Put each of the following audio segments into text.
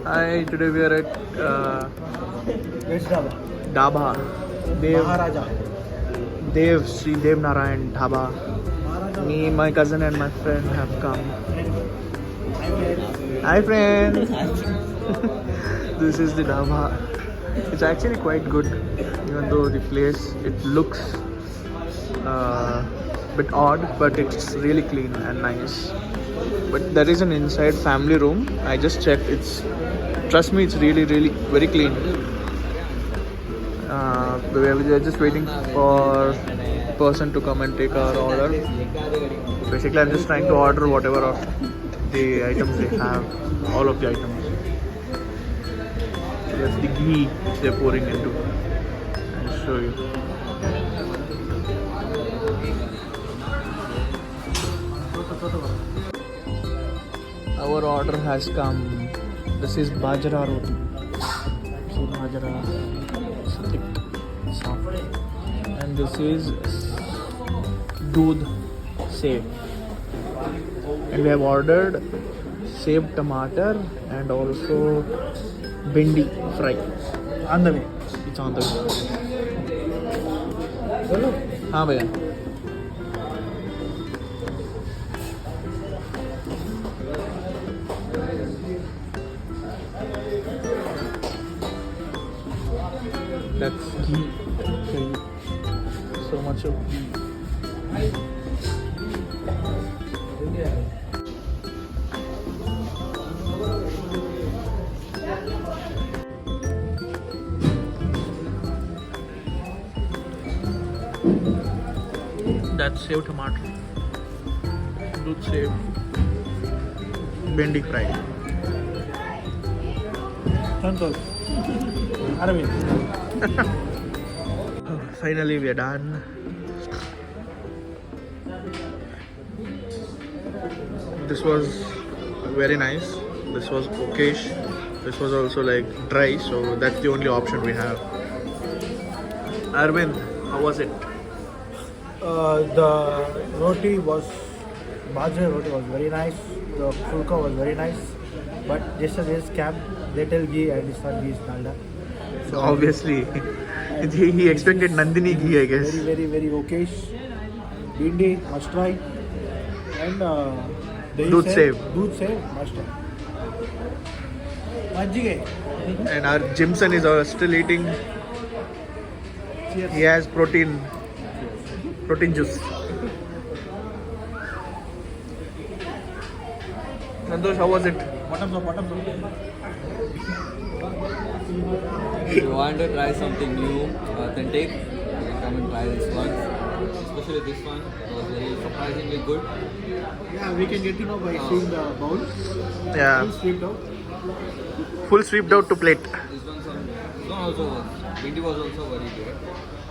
Hi, today we are at Veg Dhaba. Dhaba. Maharaja. Devnarayan Dhaba. Me, my cousin and my friend have come. Hi friends! This is the dhaba. It's actually quite good, even though the place, it looks bit odd, but it's really clean and nice. But there is an inside family room. I just checked. Trust me, it's really very clean. We are just waiting for person to come and take our order. Basically, I'm just trying to order whatever of the items they have, all of the items. So that's the ghee they're pouring into. I'll show you. Our order has come. This is Bajra Roti. See, Bajra, thick, soft. And this is Doodh sev. And we have ordered sev tomatar and also bindi fry. On the way. It's on the way. हाँ भैया. That's ghee. So much of ghee. That's sev tomato. Doodh sev bindi fry. Santosh. Arvind. Finally, we are done. This was very nice. This was okayish. This was also like dry, so that's the only option we have. Arvind, how was it? The roti was, Bajra Roti was very nice. The Kulcha was very nice. But just as this camp, little ghee and this one ghee is dalda. So obviously, he expected Nandini ghee, I guess. Very okayish. Bindi, must try. And Doodh sev. Doodh sev, must try. Majige. And our Jimson is still eating. Cheers. He has protein juice. Santosh, how was it? Bottoms up. If you want to try something new, authentic, you can come and try this one. Especially this one, it was very surprisingly good. Yeah, we can get to know by seeing the bowl. Yeah. Full sweeped out. Full sweeped out to plate. This one also was. Bindi was also very good.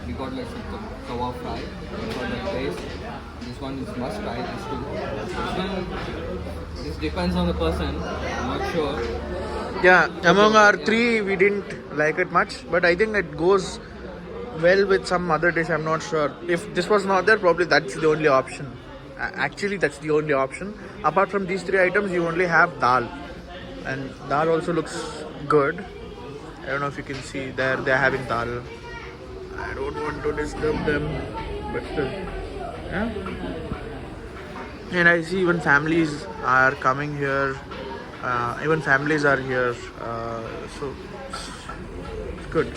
We got like some kawa fry. We got that taste. This one is must try. This too. This depends on the person. I'm not sure. Yeah, among our three, we didn't like it much, but I think it goes well with some other dish. I'm not sure. If this was not there, probably that's the only option. Actually, that's the only option. Apart from these three items, you only have dal, and dal also looks good. I don't know if you can see there, they're having dal. I don't want to disturb them, but still, yeah. And I see even families are coming here. Even families are here, so it's good.